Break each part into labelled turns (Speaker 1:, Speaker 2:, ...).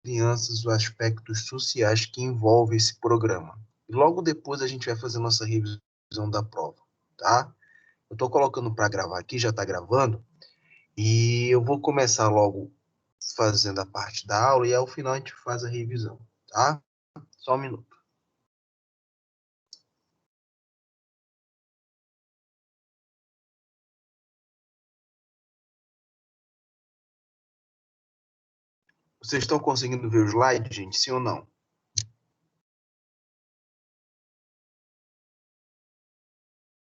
Speaker 1: crianças os aspectos sociais que envolvem esse programa. E logo depois a gente vai fazer nossa revisão da prova, tá? Eu estou colocando para gravar aqui, já está gravando, e eu vou começar logo fazendo a parte da aula e ao final a gente faz a revisão, tá? Só um minuto. Vocês estão conseguindo ver o slide, gente? Sim ou não?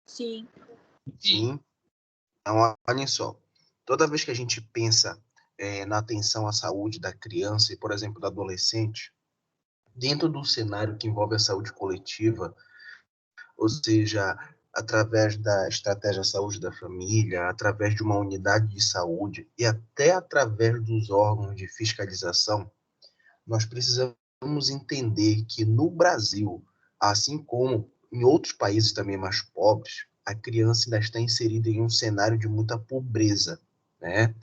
Speaker 2: Sim.
Speaker 1: Sim. Então, olhem só. Toda vez que a gente pensa na atenção à saúde da criança e, por exemplo, do adolescente, dentro do cenário que envolve a saúde coletiva, ou seja, através da estratégia saúde da família, através de uma unidade de saúde e até através dos órgãos de fiscalização, nós precisamos entender que no Brasil, assim como em outros países também mais pobres, a criança ainda está inserida em um cenário de muita pobreza, né?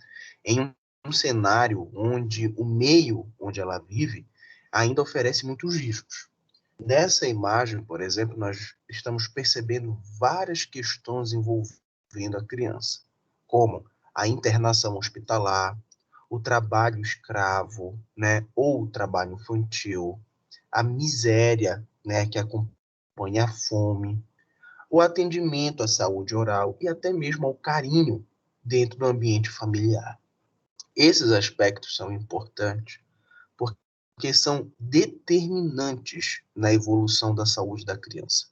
Speaker 1: Em um cenário onde o meio onde ela vive ainda oferece muitos riscos. Nessa imagem, por exemplo, nós estamos percebendo várias questões envolvendo a criança, como a internação hospitalar, o trabalho escravo, né, ou o trabalho infantil, a miséria, né, que acompanha a fome, o atendimento à saúde oral e até mesmo ao carinho dentro do ambiente familiar. Esses aspectos são importantes porque são determinantes na evolução da saúde da criança.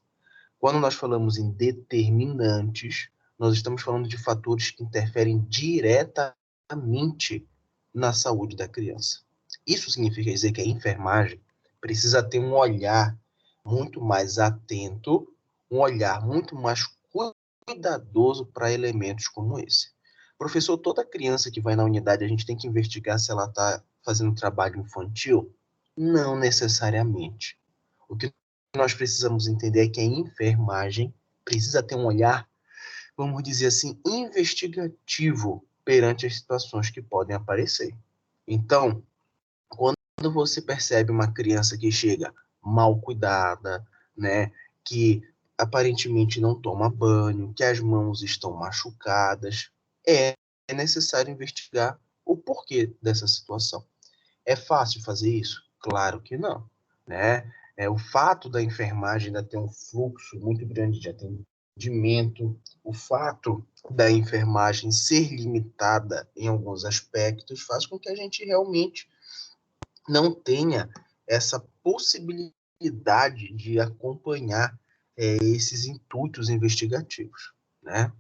Speaker 1: Quando nós falamos em determinantes, nós estamos falando de fatores que interferem diretamente na saúde da criança. Isso significa dizer que a enfermagem precisa ter um olhar muito mais atento, um olhar muito mais cuidadoso para elementos como esse. Professor, toda criança que vai na unidade, a gente tem que investigar se ela está fazendo trabalho infantil? Não necessariamente. O que nós precisamos entender é que a enfermagem precisa ter um olhar, vamos dizer assim, investigativo perante as situações que podem aparecer. Então, quando você percebe uma criança que chega mal cuidada, né, que aparentemente não toma banho, que as mãos estão machucadas, é necessário investigar o porquê dessa situação. É fácil fazer isso? Claro que não, né? O fato da enfermagem ainda ter um fluxo muito grande de atendimento, o fato da enfermagem ser limitada em alguns aspectos, faz com que a gente realmente não tenha essa possibilidade de acompanhar esses intuitos investigativos, né?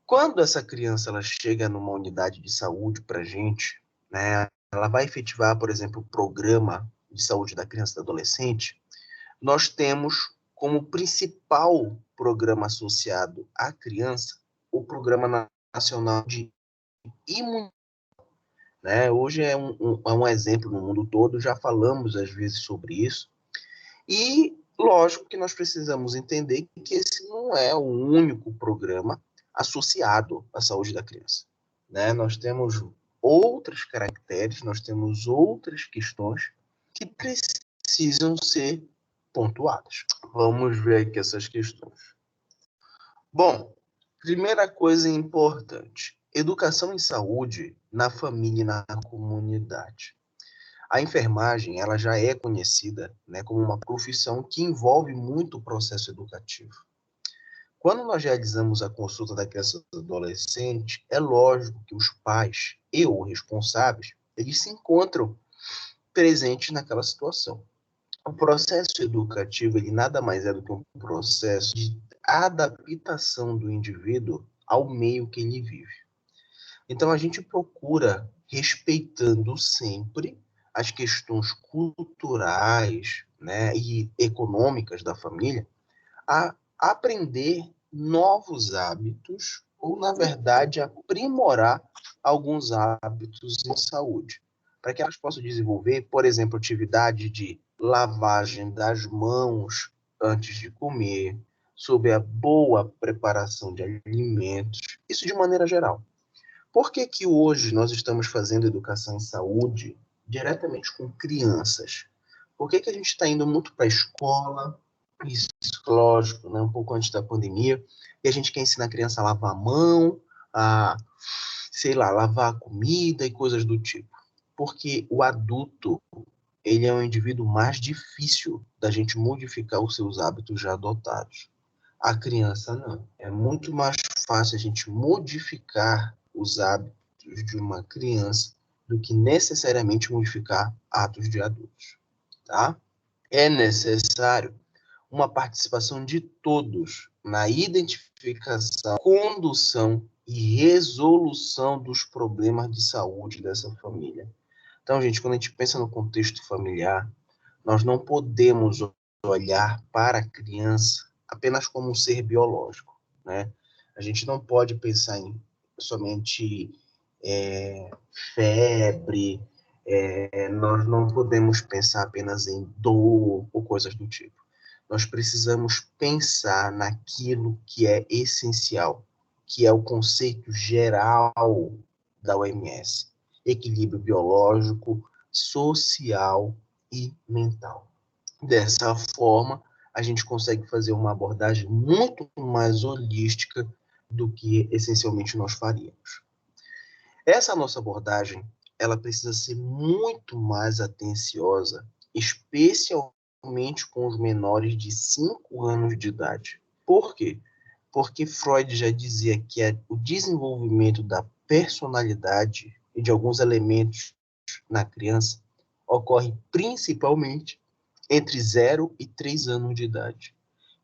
Speaker 1: Quando essa criança ela chega numa unidade de saúde para a gente, né, ela vai efetivar, por exemplo, o programa de saúde da criança e do adolescente, nós temos como principal programa associado à criança o Programa Nacional de Imunização. Né? Hoje é um exemplo no mundo todo, já falamos às vezes sobre isso, e lógico que nós precisamos entender que esse não é o único programa associado à saúde da criança. Né? Nós temos outros caracteres, nós temos outras questões que precisam ser pontuadas. Vamos ver aqui essas questões. Bom, primeira coisa importante, educação em saúde na família e na comunidade. A enfermagem ela já é conhecida, né, como uma profissão que envolve muito o processo educativo. Quando nós realizamos a consulta da criança e do adolescente, é lógico que os pais e ou responsáveis, eles se encontram presentes naquela situação. O processo educativo, ele nada mais é do que um processo de adaptação do indivíduo ao meio que ele vive. Então, a gente procura, respeitando sempre as questões culturais, né, e econômicas da família, a aprender novos hábitos ou, na verdade, aprimorar alguns hábitos em saúde, para que elas possam desenvolver, por exemplo, atividade de lavagem das mãos antes de comer, sobre a boa preparação de alimentos, isso de maneira geral. Por que que hoje nós estamos fazendo educação em saúde diretamente com crianças. Por que a gente está indo muito para a escola? Isso, lógico, né? Um pouco antes da pandemia, e a gente quer ensinar a criança a lavar a mão, a, sei lá, lavar a comida e coisas do tipo. Porque o adulto, ele é um indivíduo mais difícil da gente modificar os seus hábitos já adotados. A criança não. É muito mais fácil a gente modificar os hábitos de uma criança do que necessariamente modificar atos de adultos, tá? É necessário uma participação de todos na identificação, condução e resolução dos problemas de saúde dessa família. Então, gente, quando a gente pensa no contexto familiar, nós não podemos olhar para a criança apenas como um ser biológico, né? A gente não pode pensar em somente febre, nós não podemos pensar apenas em dor ou coisas do tipo. Nós precisamos pensar naquilo que é essencial, que é o conceito geral da OMS: equilíbrio biológico, social e mental. Dessa forma, a gente consegue fazer uma abordagem muito mais holística do que essencialmente nós faríamos. Essa nossa abordagem, ela precisa ser muito mais atenciosa, especialmente com os menores de 5 anos de idade. Por quê? Porque Freud já dizia que o desenvolvimento da personalidade e de alguns elementos na criança ocorre principalmente entre 0 e 3 anos de idade.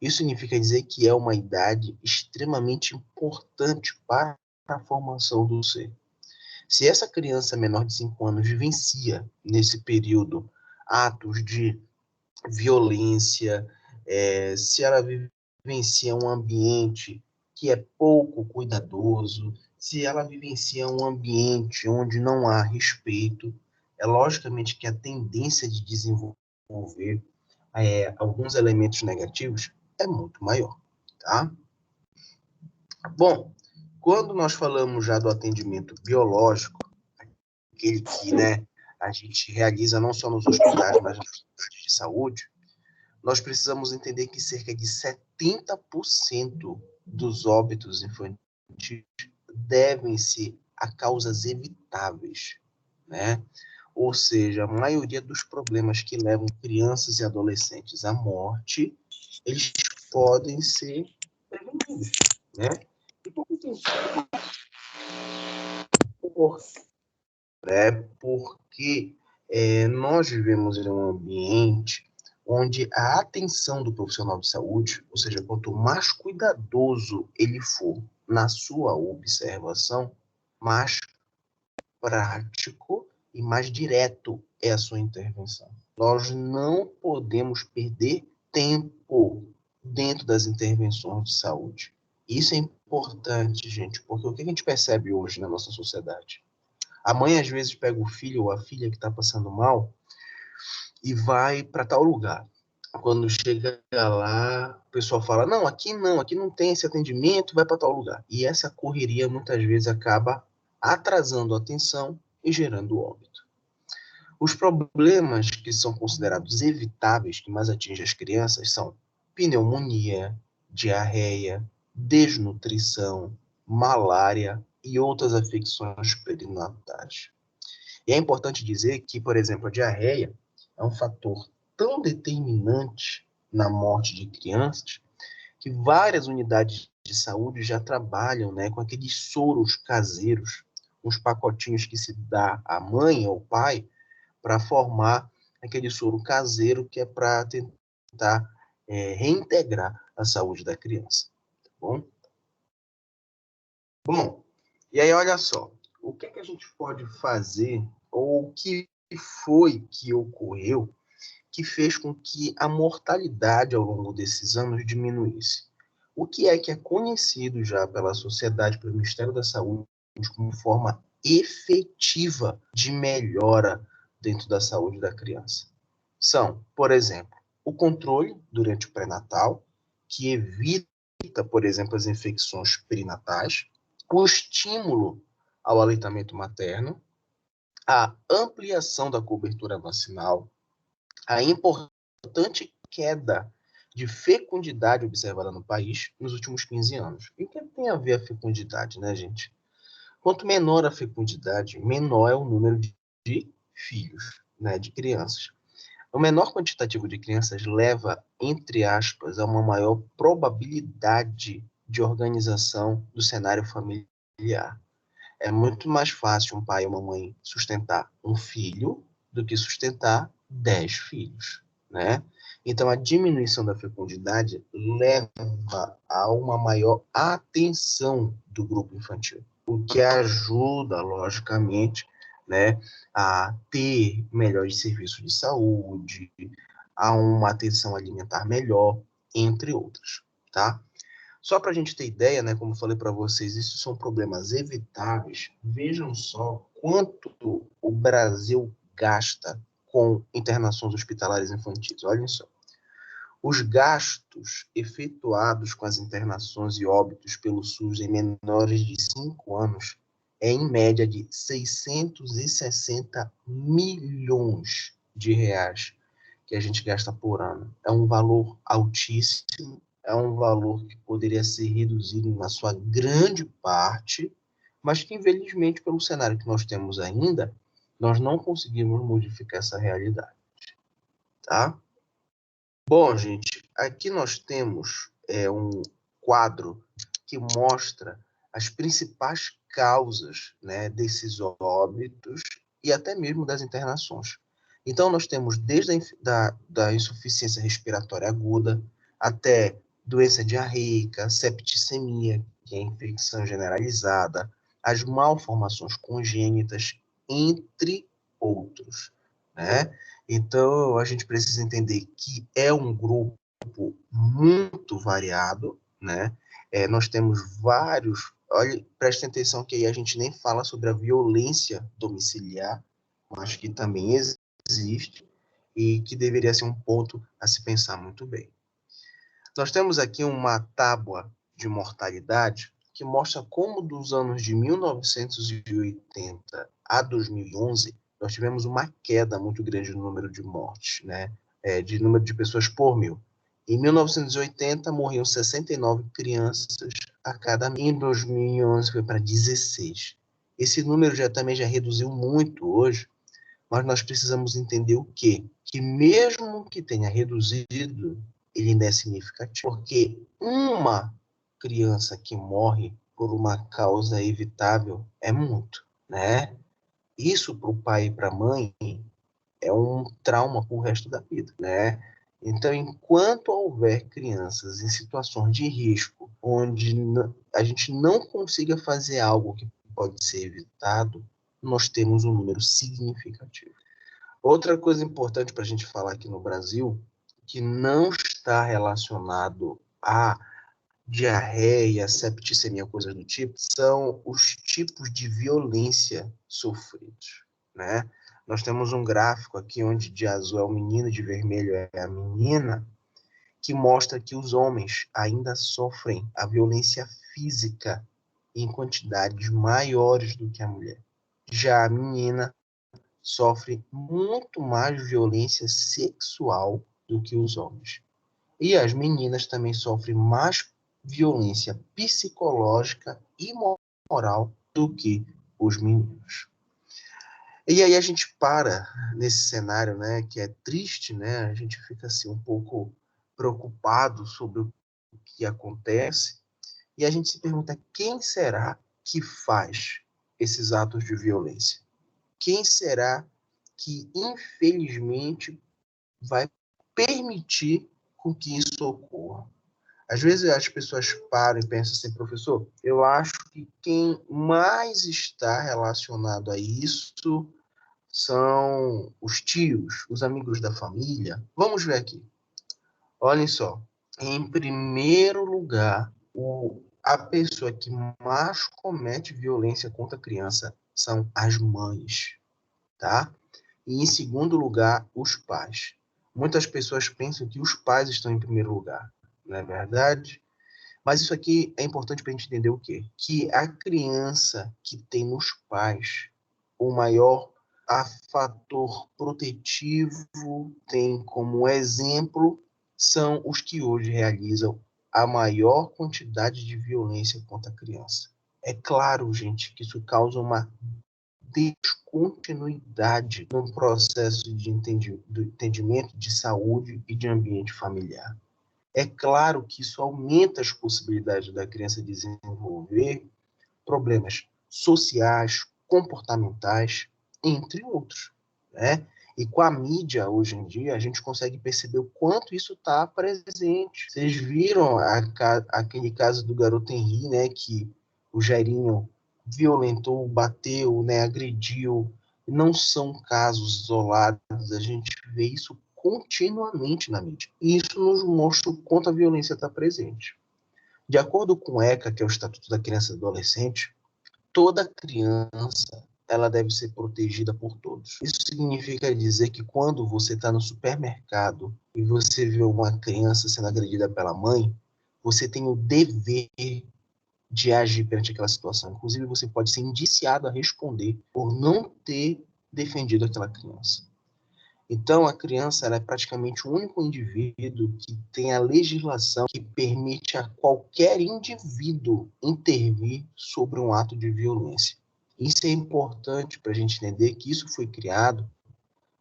Speaker 1: Isso significa dizer que é uma idade extremamente importante para a formação do ser. Se essa criança menor de 5 anos vivencia, nesse período, atos de violência, se ela vivencia um ambiente que é pouco cuidadoso, se ela vivencia um ambiente onde não há respeito, é logicamente que a tendência de desenvolver alguns elementos negativos é muito maior, tá? Bom, quando nós falamos já do atendimento biológico, aquele que, né, a gente realiza não só nos hospitais, mas nas unidades de saúde, nós precisamos entender que cerca de 70% dos óbitos infantis devem-se a causas evitáveis, né? Ou seja, a maioria dos problemas que levam crianças e adolescentes à morte, eles podem ser prevenidos, né? E por que isso é importante? Porque nós vivemos em um ambiente onde a atenção do profissional de saúde, ou seja, quanto mais cuidadoso ele for na sua observação, mais prático e mais direto é a sua intervenção. Nós não podemos perder tempo dentro das intervenções de saúde. Isso é importante, gente, porque o que a gente percebe hoje na nossa sociedade? A mãe, às vezes, pega o filho ou a filha que está passando mal e vai para tal lugar. Quando chega lá, o pessoal fala, não, aqui não tem esse atendimento, vai para tal lugar. E essa correria, muitas vezes, acaba atrasando a atenção e gerando óbito. Os problemas que são considerados evitáveis, que mais atingem as crianças, são pneumonia, diarreia, desnutrição, malária e outras afecções perinatais. E é importante dizer que, por exemplo, a diarreia é um fator tão determinante na morte de crianças que várias unidades de saúde já trabalham, né, com aqueles soros caseiros, uns pacotinhos que se dá à mãe ou ao pai para formar aquele soro caseiro que é para tentar reintegrar a saúde da criança. Tá bom? Bom, e aí olha só, o que a gente pode fazer, ou o que foi que ocorreu que fez com que a mortalidade ao longo desses anos diminuísse? O que é conhecido já pela sociedade, pelo Ministério da Saúde, como forma efetiva de melhora dentro da saúde da criança? São, por exemplo, o controle durante o pré-natal, que evita, por exemplo, as infecções perinatais, o estímulo ao aleitamento materno, a ampliação da cobertura vacinal, a importante queda de fecundidade observada no país nos últimos 15 anos. E o que tem a ver a fecundidade, né, gente? Quanto menor a fecundidade, menor é o número de filhos, né, de crianças. O menor quantitativo de crianças leva, entre aspas, a uma maior probabilidade de organização do cenário familiar. É muito mais fácil um pai e uma mãe sustentar um filho do que sustentar 10 filhos, né? Então, a diminuição da fecundidade leva a uma maior atenção do grupo infantil, o que ajuda, logicamente, né, a ter melhores serviços de saúde, a uma atenção alimentar melhor, entre outros, tá? Só para a gente ter ideia, né, como eu falei para vocês, isso são problemas evitáveis. Vejam só quanto o Brasil gasta com internações hospitalares infantis. Olhem só. Os gastos efetuados com as internações e óbitos pelo SUS em menores de 5 anos é, em média, de 660 milhões de reais que a gente gasta por ano. É um valor altíssimo, é um valor que poderia ser reduzido na sua grande parte, mas que, infelizmente, pelo cenário que nós temos ainda, nós não conseguimos modificar essa realidade, tá? Bom, gente, aqui nós temos um quadro que mostra as principais causas, né, desses óbitos e até mesmo das internações. Então, nós temos desde da insuficiência respiratória aguda até doença diarreica, septicemia, que é a infecção generalizada, as malformações congênitas, entre outros, né? Então, a gente precisa entender que é um grupo muito variado, né? Nós temos vários. Olha, prestem atenção que aí a gente nem fala sobre a violência domiciliar, mas que também existe e que deveria ser um ponto a se pensar muito bem. Nós temos aqui uma tábua de mortalidade que mostra como dos anos de 1980 a 2011 nós tivemos uma queda muito grande no número de mortes, né? De número de pessoas por mil. Em 1980, morriam 69 crianças a cada mil. Em 2011, foi para 16. Esse número também já reduziu muito hoje, mas nós precisamos entender o quê? Que mesmo que tenha reduzido, ele ainda é significativo. Porque uma criança que morre por uma causa evitável é muito, né? Isso para o pai e para a mãe é um trauma para o resto da vida, né? Então, enquanto houver crianças em situações de risco, onde a gente não consiga fazer algo que pode ser evitado, nós temos um número significativo. Outra coisa importante para a gente falar aqui no Brasil, que não está relacionado a diarreia, septicemia, coisas do tipo, são os tipos de violência sofridos, né? Nós temos um gráfico aqui onde de azul é o menino, de vermelho é a menina, que mostra que os homens ainda sofrem a violência física em quantidades maiores do que a mulher. Já a menina sofre muito mais violência sexual do que os homens. E as meninas também sofrem mais violência psicológica e moral do que os meninos. E aí a gente para nesse cenário, né, que é triste, né? A gente fica assim um pouco preocupado sobre o que acontece e a gente se pergunta quem será que faz esses atos de violência? Quem será que infelizmente vai permitir com que isso ocorra? Às vezes as pessoas param e pensam assim, professor, eu acho que quem mais está relacionado a isso são os tios, os amigos da família. Vamos ver aqui. Olhem só. Em primeiro lugar, a pessoa que mais comete violência contra a criança são as mães, tá? E em segundo lugar, os pais. Muitas pessoas pensam que os pais estão em primeiro lugar, não é verdade? Mas isso aqui é importante para a gente entender o quê? Que a criança que tem nos pais o maior a fator protetivo, tem como exemplo, são os que hoje realizam a maior quantidade de violência contra a criança. É claro, gente, que isso causa uma descontinuidade no processo de entendimento de saúde e de ambiente familiar. É claro que isso aumenta as possibilidades da criança desenvolver problemas sociais, comportamentais, entre outros, né? E com a mídia, hoje em dia, a gente consegue perceber o quanto isso está presente. Vocês viram aquele caso do garoto Henri, né? Que o Jairinho violentou, bateu, né? Agrediu. Não são casos isolados, a gente vê isso continuamente na mídia. E isso nos mostra o quanto a violência está presente. De acordo com o ECA, que é o Estatuto da Criança e do Adolescente, toda criança ela deve ser protegida por todos. Isso significa dizer que quando você está no supermercado e você vê uma criança sendo agredida pela mãe, você tem o dever de agir perante aquela situação. Inclusive, você pode ser indiciado a responder por não ter defendido aquela criança. Então, a criança ela é praticamente o único indivíduo que tem a legislação que permite a qualquer indivíduo intervir sobre um ato de violência. Isso é importante para a gente entender que isso foi criado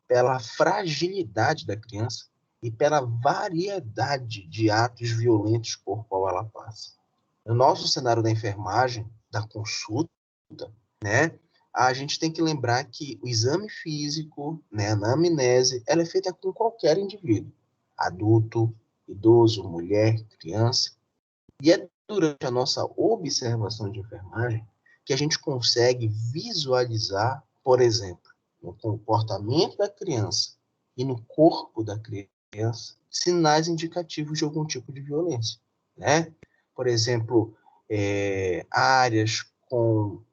Speaker 1: pela fragilidade da criança e pela variedade de atos violentos por qual ela passa. No nosso cenário da enfermagem, da consulta, né, a gente tem que lembrar que o exame físico, né, a anamnese, ela é feita com qualquer indivíduo, adulto, idoso, mulher, criança, e é durante a nossa observação de enfermagem que a gente consegue visualizar, por exemplo, no comportamento da criança e no corpo da criança, sinais indicativos de algum tipo de violência, né? Por exemplo, áreas com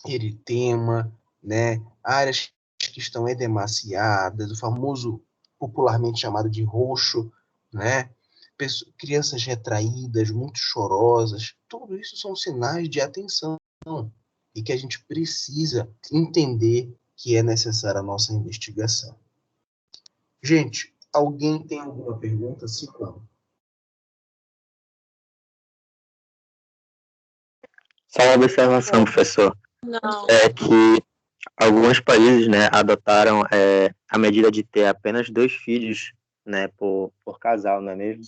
Speaker 1: eritema, né? Áreas que estão edemaciadas, o famoso popularmente chamado de roxo, né? Crianças retraídas, muito chorosas, tudo isso são sinais de atenção e que a gente precisa entender que é necessária a nossa investigação. Gente, alguém tem alguma pergunta? Sim, não.
Speaker 3: Só uma observação, professor,
Speaker 2: Não.
Speaker 3: é que alguns países, né, adotaram a medida de ter apenas 2 filhos, né, por casal, não é mesmo?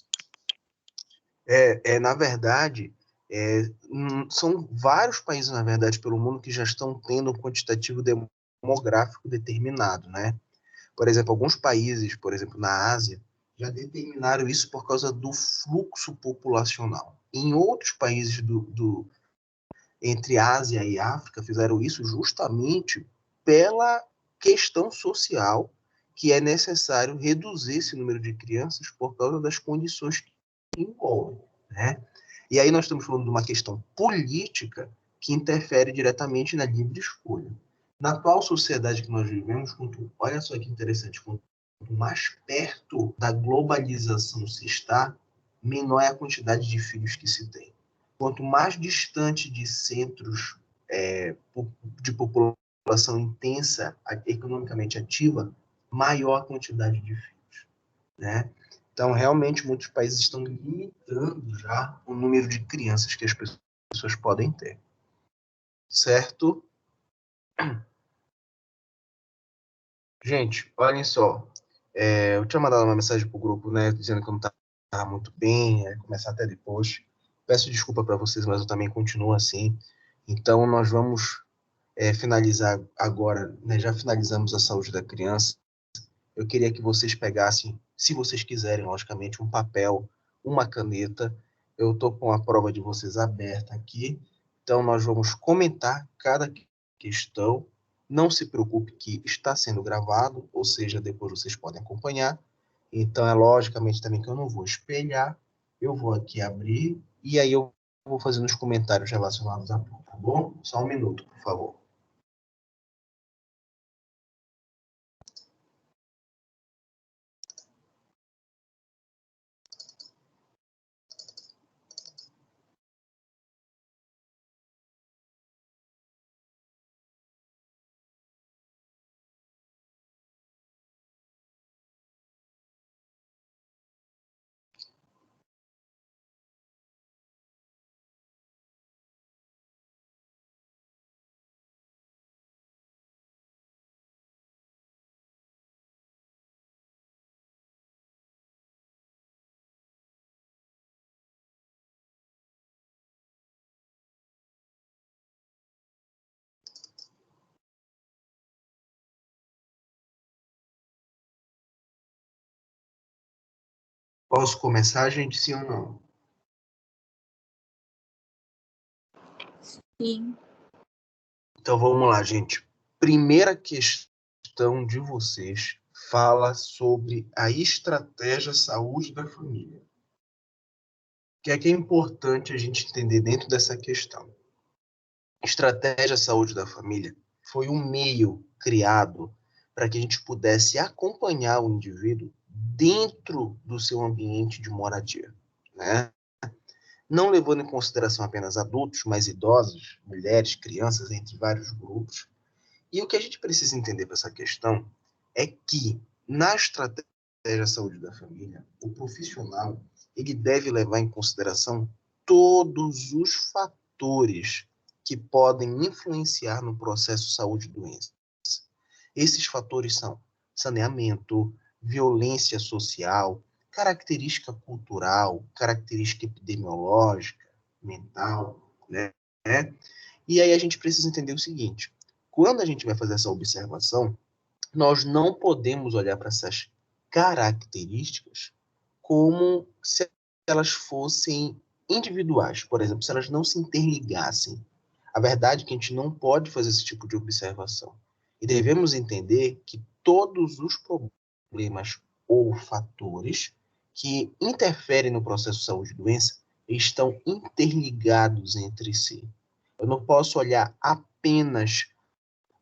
Speaker 1: Na verdade, são vários países, na verdade, pelo mundo que já estão tendo um quantitativo demográfico determinado, né? Por exemplo, alguns países, por exemplo, na Ásia, já determinaram isso por causa do fluxo populacional. Em outros países entre Ásia e África, fizeram isso justamente pela questão social que é necessário reduzir esse número de crianças por causa das condições que envolvem, né? E aí nós estamos falando de uma questão política que interfere diretamente na livre escolha. Na atual sociedade que nós vivemos, olha só que interessante, quanto mais perto da globalização se está, menor é a quantidade de filhos que se tem. Quanto mais distante de centros de população intensa, economicamente ativa, maior a quantidade de filhos, né? Então, realmente, muitos países estão limitando já o número de crianças que as pessoas podem ter. Certo? Gente, olhem só. Eu tinha mandado uma mensagem para o grupo, né, dizendo que eu não estava muito bem, começar até depois. Peço desculpa para vocês, mas eu também continuo assim. Então, nós vamos finalizar agora, né, já finalizamos a saúde da criança. Eu queria que vocês pegassem, se vocês quiserem, logicamente, um papel, uma caneta. Eu estou com a prova de vocês aberta aqui. Então, nós vamos comentar cada questão. Não se preocupe que está sendo gravado, ou seja, depois vocês podem acompanhar. Então, é logicamente também que eu não vou espelhar. Eu vou aqui abrir e aí eu vou fazendo os comentários relacionados a tudo, tá bom? Só um minuto, por favor. Posso começar, gente, sim ou não?
Speaker 2: Sim.
Speaker 1: Então vamos lá, gente. Primeira questão de vocês fala sobre a estratégia saúde da família. O que é importante a gente entender dentro dessa questão? Estratégia saúde da família foi um meio criado para que a gente pudesse acompanhar o indivíduo dentro do seu ambiente de moradia, né? Não levando em consideração apenas adultos, mas idosos, mulheres, crianças, entre vários grupos. E o que a gente precisa entender para essa questão é que, na estratégia saúde da família, o profissional ele deve levar em consideração todos os fatores que podem influenciar no processo saúde-doença. Esses fatores são saneamento, violência social, característica cultural, característica epidemiológica, mental, né? E aí a gente precisa entender o seguinte: quando a gente vai fazer essa observação, nós não podemos olhar para essas características como se elas fossem individuais, por exemplo, se elas não se interligassem. A verdade é que a gente não pode fazer esse tipo de observação. E devemos entender que todos os problemas ou fatores que interferem no processo de saúde e doença estão interligados entre si. Eu não posso olhar apenas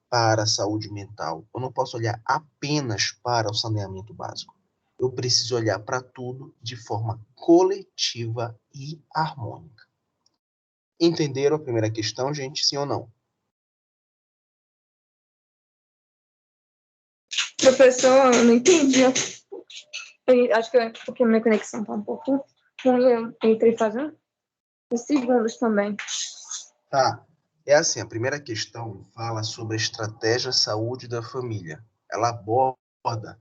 Speaker 1: para a saúde mental. Eu não posso olhar apenas para o saneamento básico. Eu preciso olhar para tudo de forma coletiva e harmônica. Entenderam a primeira questão, gente? Sim ou não?
Speaker 4: Professor, eu não entendi. Acho que é porque a minha conexão tá um pouco ruim. Eu entrei fazendo os segundos também.
Speaker 1: Tá. É assim, a primeira questão fala sobre a estratégia saúde da família. Ela aborda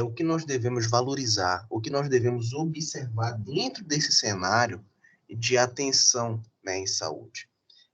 Speaker 1: o que nós devemos valorizar, o que nós devemos observar dentro desse cenário de atenção, né, em saúde.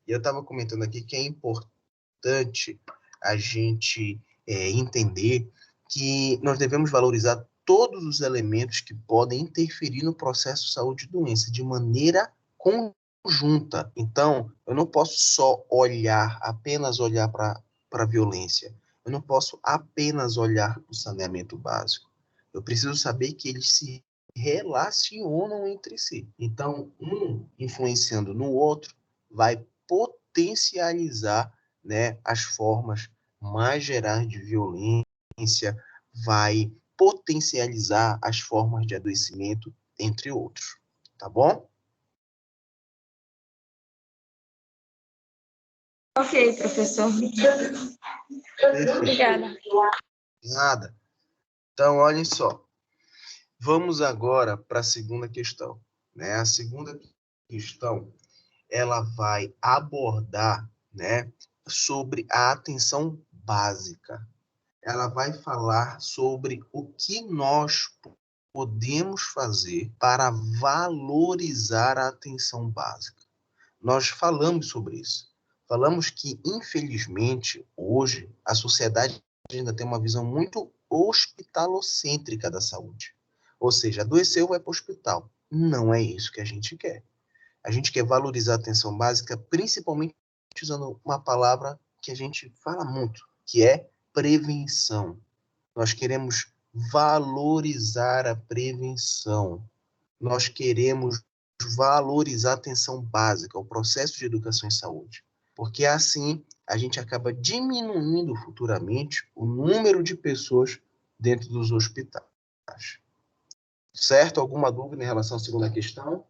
Speaker 1: E eu estava comentando aqui que é importante a gente entender que nós devemos valorizar todos os elementos que podem interferir no processo de saúde e doença de maneira conjunta. Então, eu não posso só olhar, apenas olhar para a violência. Eu não posso apenas olhar para o saneamento básico. Eu preciso saber que eles se relacionam entre si. Então, um influenciando no outro vai potencializar, né, as formas mais gerais de violência, vai potencializar as formas de adoecimento, entre outros. Tá bom?
Speaker 4: Ok, professor.
Speaker 1: Perfeito.
Speaker 4: Obrigada.
Speaker 1: Nada. Então, olhem só. Vamos agora para a segunda questão, né? A segunda questão, ela vai abordar, né, sobre a atenção básica. Ela vai falar sobre o que nós podemos fazer para valorizar a atenção básica. Nós falamos sobre isso. Falamos que, infelizmente, hoje, a sociedade ainda tem uma visão muito hospitalocêntrica da saúde. Ou seja, adoeceu, vai para o hospital. Não é isso que a gente quer. A gente quer valorizar a atenção básica, principalmente usando uma palavra que a gente fala muito, que é prevenção. Nós queremos valorizar a prevenção. Nós queremos valorizar a atenção básica, o processo de educação em saúde. Porque assim a gente acaba diminuindo futuramente o número de pessoas dentro dos hospitais. Certo? Alguma dúvida em relação à segunda questão?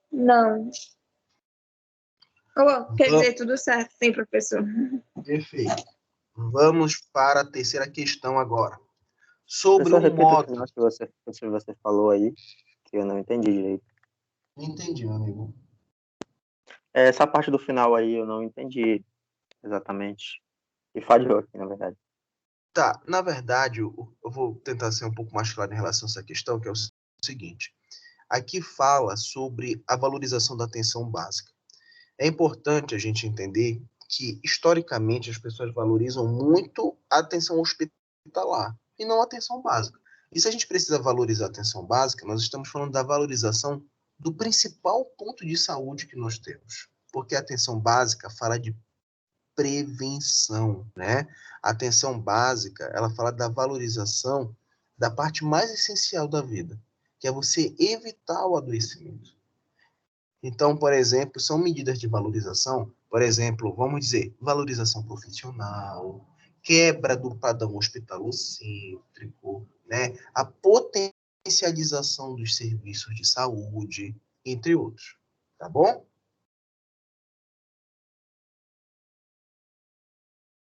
Speaker 4: Não. Oh, quer
Speaker 1: Vamos,
Speaker 4: dizer, tudo certo, sim, professor.
Speaker 1: perfeito. Vamos para a terceira questão agora. Sobre
Speaker 3: Professor,
Speaker 1: o
Speaker 3: repita o
Speaker 1: modo.
Speaker 3: final que você falou aí, que eu não entendi direito.
Speaker 1: Não entendi, meu amigo.
Speaker 3: Essa parte do final aí eu não entendi exatamente. E falhou aqui, na verdade.
Speaker 1: Tá, na verdade, eu vou tentar ser um pouco mais claro em relação a essa questão, que é o seguinte. Aqui fala sobre a valorização da atenção básica. É importante a gente entender que, historicamente, as pessoas valorizam muito a atenção hospitalar e não a atenção básica. E se a gente precisa valorizar a atenção básica, nós estamos falando da valorização do principal ponto de saúde que nós temos. Porque a atenção básica fala de prevenção, né? A atenção básica, ela fala da valorização da parte mais essencial da vida, que é você evitar o adoecimento. Então, por exemplo, são medidas de valorização, por exemplo, vamos dizer, valorização profissional, quebra do padrão hospitalocêntrico, né? A potencialização dos serviços de saúde, entre outros. Tá bom?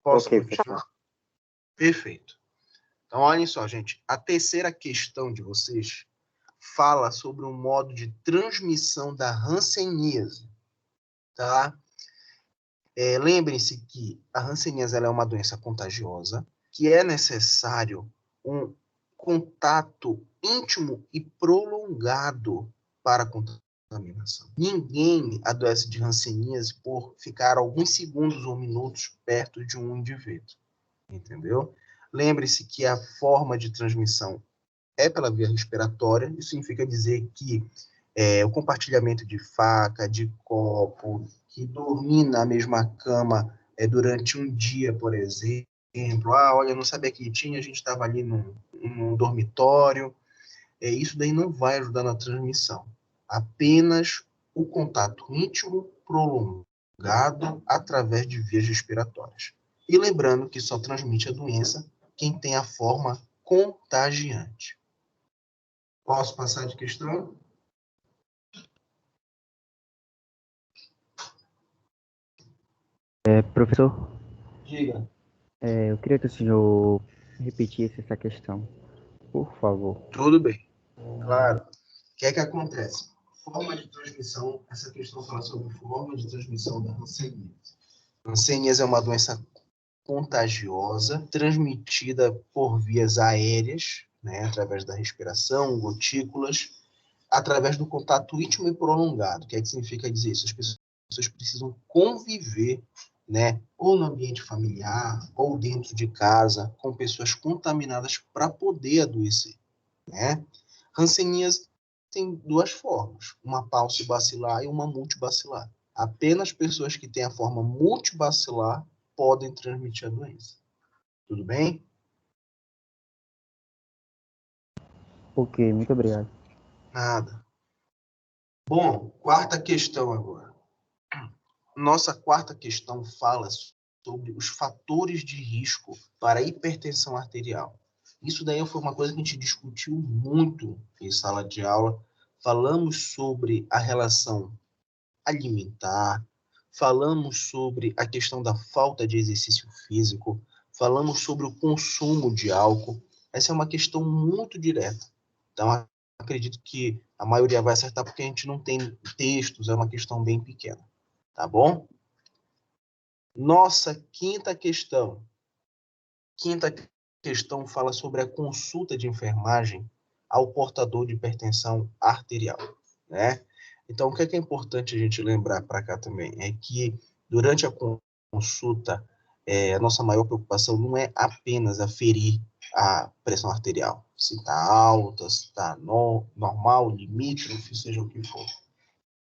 Speaker 1: Posso
Speaker 3: Ok,
Speaker 1: continuar?
Speaker 3: professor.
Speaker 1: Perfeito. Então, olhem só, gente. A terceira questão de vocês fala sobre um modo de transmissão da hanseníase, tá? Lembrem-se que a hanseníase ela é uma doença contagiosa, que é necessário um contato íntimo e prolongado para a contaminação. Ninguém adoece de hanseníase por ficar alguns segundos ou minutos perto de um indivíduo, entendeu? Lembre-se que a forma de transmissão é pela via respiratória, isso significa dizer que o compartilhamento de faca, de copo, que dormir na mesma cama durante um dia, por exemplo, olha, não sabia que tinha, a gente estava ali num dormitório, isso daí não vai ajudar na transmissão. Apenas o contato íntimo prolongado através de vias respiratórias. E lembrando que só transmite a doença quem tem a forma contagiante. Posso passar de questão?
Speaker 5: Professor,
Speaker 1: Diga.
Speaker 5: eu queria que o senhor repetisse essa questão, por favor.
Speaker 1: Tudo bem. Claro. O que é que acontece? Forma de transmissão, essa questão fala sobre forma de transmissão da hanseníase. Hanseníase é uma doença contagiosa, transmitida por vias aéreas, né, através da respiração, gotículas, através do contato íntimo e prolongado. O que é que significa dizer isso? As pessoas precisam conviver, né, ou no ambiente familiar, ou dentro de casa, com pessoas contaminadas para poder adoecer, né? Hanseníase tem duas formas, uma paucibacilar e uma multibacilar. Apenas pessoas que têm a forma multibacilar podem transmitir a doença. Tudo bem?
Speaker 5: Ok, muito obrigado.
Speaker 1: Nada. Bom, quarta questão agora. Nossa quarta questão fala sobre os fatores de risco para a hipertensão arterial. Isso daí foi uma coisa que a gente discutiu muito em sala de aula. Falamos sobre a relação alimentar, falamos sobre a questão da falta de exercício físico, falamos sobre o consumo de álcool. Essa é uma questão muito direta. Então, acredito que a maioria vai acertar porque a gente não tem textos, é uma questão bem pequena. Tá bom? Nossa quinta questão. Quinta questão fala sobre a consulta de enfermagem ao portador de hipertensão arterial, né? Então, o que é importante a gente lembrar para cá também é que durante a consulta, a nossa maior preocupação não é apenas aferir a pressão arterial, se está alta, se está normal, limítrofe, seja o que for.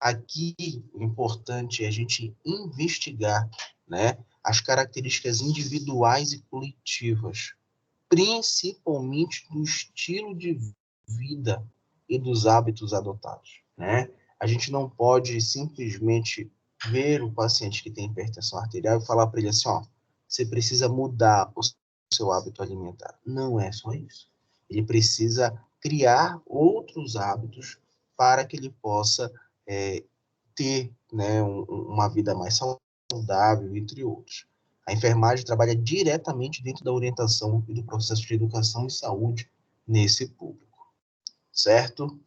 Speaker 1: Aqui, o importante é a gente investigar, né, as características individuais e coletivas, principalmente do estilo de vida e dos hábitos adotados, né? A gente não pode simplesmente ver o paciente que tem hipertensão arterial e falar para ele assim, ó, você precisa mudar o seu hábito alimentar. Não é só isso. Ele precisa criar outros hábitos para que ele possa ter, né, uma vida mais saudável, entre outros. A enfermagem trabalha diretamente dentro da orientação e do processo de educação e saúde nesse público, certo?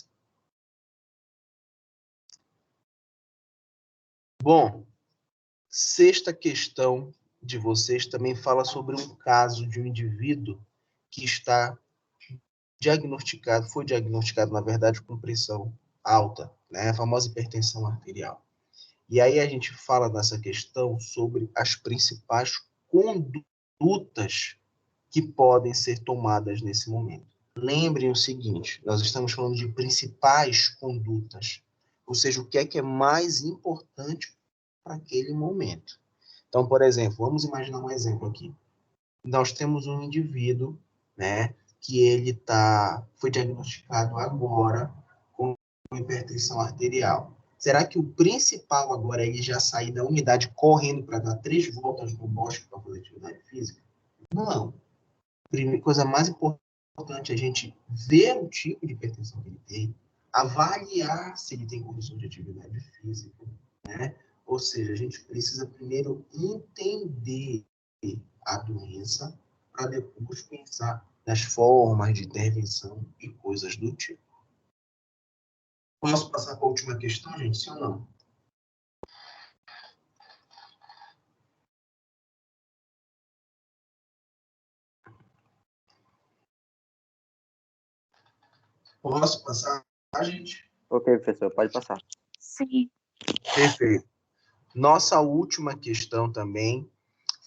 Speaker 1: Bom, sexta questão de vocês também fala sobre um caso de um indivíduo que está foi diagnosticado, na verdade, com pressão alta, né? A famosa hipertensão arterial. E aí a gente fala nessa questão sobre as principais condutas que podem ser tomadas nesse momento. lembrem o seguinte, nós estamos falando de principais condutas, ou seja, o que é mais importante para aquele momento. Então, por exemplo, vamos imaginar um exemplo aqui. Nós temos um indivíduo, né, que ele foi diagnosticado agora com hipertensão arterial. Será que o principal agora é ele já sair da unidade correndo para dar 3 voltas no bosque para fazer atividade física? Não. A primeira coisa mais importante é a gente ver o tipo de hipertensão que ele tem, avaliar se ele tem condição de atividade física, né? Ou seja, a gente precisa primeiro entender a doença para depois pensar nas formas de intervenção e coisas do tipo. Posso passar para a última questão, gente? Sim ou não? Posso passar, gente?
Speaker 3: Ok, professor, pode passar.
Speaker 2: Sim.
Speaker 1: Perfeito. Nossa última questão também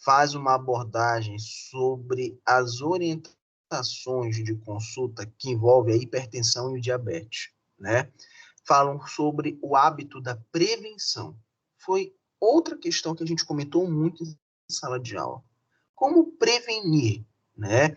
Speaker 1: faz uma abordagem sobre as orientações de consulta que envolvem a hipertensão e o diabetes, né? Falam sobre o hábito da prevenção. Foi outra questão que a gente comentou muito em sala de aula. Como prevenir, né?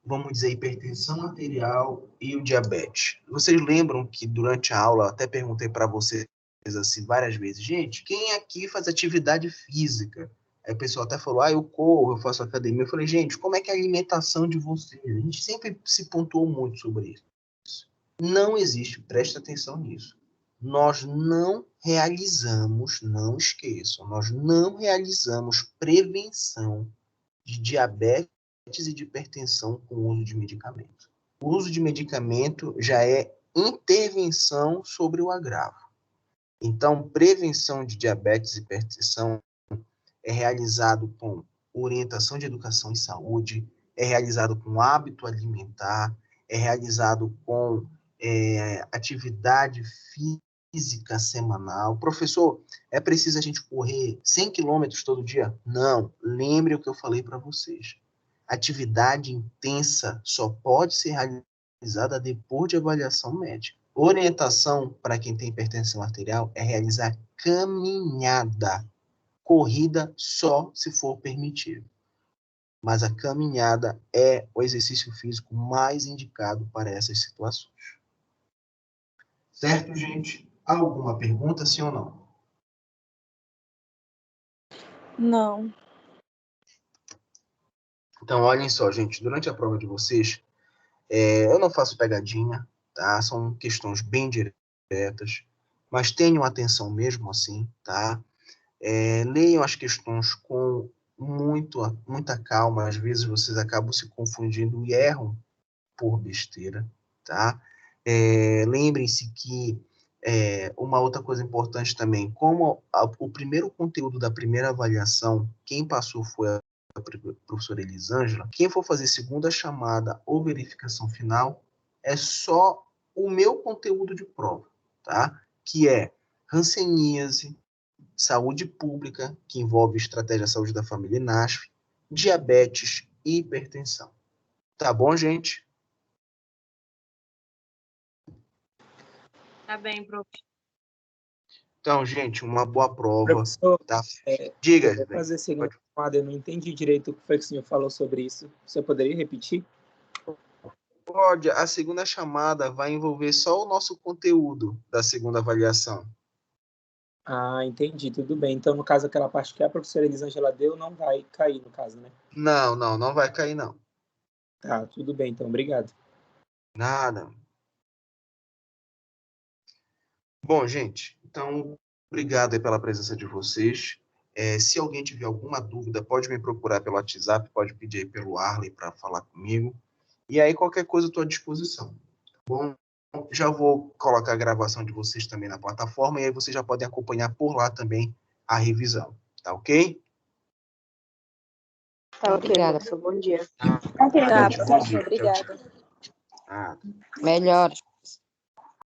Speaker 1: Vamos dizer, hipertensão arterial e o diabetes. Vocês lembram que durante a aula, até perguntei para vocês assim várias vezes, gente, quem aqui faz atividade física? Aí o pessoal até falou, eu corro, eu faço academia. Eu falei, gente, como é que é a alimentação de vocês? A gente sempre se pontuou muito sobre isso. Não existe, preste atenção nisso. Nós não realizamos, não esqueçam, nós não realizamos prevenção de diabetes e de hipertensão com o uso de medicamento. O uso de medicamento já é intervenção sobre o agravo. Então, prevenção de diabetes e hipertensão é realizado com orientação de educação e saúde, é realizado com hábito alimentar, é realizado com atividade física semanal. Professor, é preciso a gente correr 100 quilômetros todo dia? Não. Lembre o que eu falei para vocês. Atividade intensa só pode ser realizada depois de avaliação médica. Orientação para quem tem hipertensão arterial é realizar caminhada. Corrida só se for permitido. Mas a caminhada é o exercício físico mais indicado para essas situações. Certo, gente? Alguma pergunta, sim ou não?
Speaker 2: Não.
Speaker 1: Então, olhem só, gente. Durante a prova de vocês, eu não faço pegadinha, tá? São questões bem diretas, mas tenham atenção mesmo assim, tá? Leiam as questões com muita calma. Às vezes vocês acabam se confundindo e erram por besteira, tá? Lembrem-se que uma outra coisa importante também, como o primeiro conteúdo da primeira avaliação, quem passou foi a professora Elisângela, quem for fazer segunda chamada ou verificação final, é só o meu conteúdo de prova, tá? Que é hanseníase, saúde pública, que envolve estratégia de saúde da família e NASF, diabetes e hipertensão. Tá bom, gente?
Speaker 2: Tá bem, prof.
Speaker 1: Então, gente, uma boa prova.
Speaker 6: Professor,
Speaker 1: Tá? Diga,
Speaker 6: eu vou fazer segunda chamada, eu não entendi direito o que foi que o senhor falou sobre isso. O senhor poderia repetir?
Speaker 1: pode. A segunda chamada vai envolver só o nosso conteúdo da segunda avaliação.
Speaker 6: Ah, entendi, tudo bem. Então, no caso, aquela parte que a professora Elisângela deu não vai cair, no caso, né?
Speaker 1: Não vai cair, não.
Speaker 6: Tá, tudo bem, então, obrigado.
Speaker 1: Nada. Bom, gente, então, obrigado aí pela presença de vocês. Se alguém tiver alguma dúvida, pode me procurar pelo WhatsApp, pode pedir aí pelo Arley para falar comigo. E aí, qualquer coisa, eu estou à disposição. Tá bom? Já vou colocar a gravação de vocês também na plataforma, e aí vocês já podem acompanhar por lá também a revisão. Tá ok?
Speaker 4: Tá,
Speaker 7: Obrigada, professor. Bom dia.
Speaker 2: Tá,
Speaker 1: Bom dia.
Speaker 2: professor, obrigada.
Speaker 1: Tchau, tchau.
Speaker 7: Melhoras.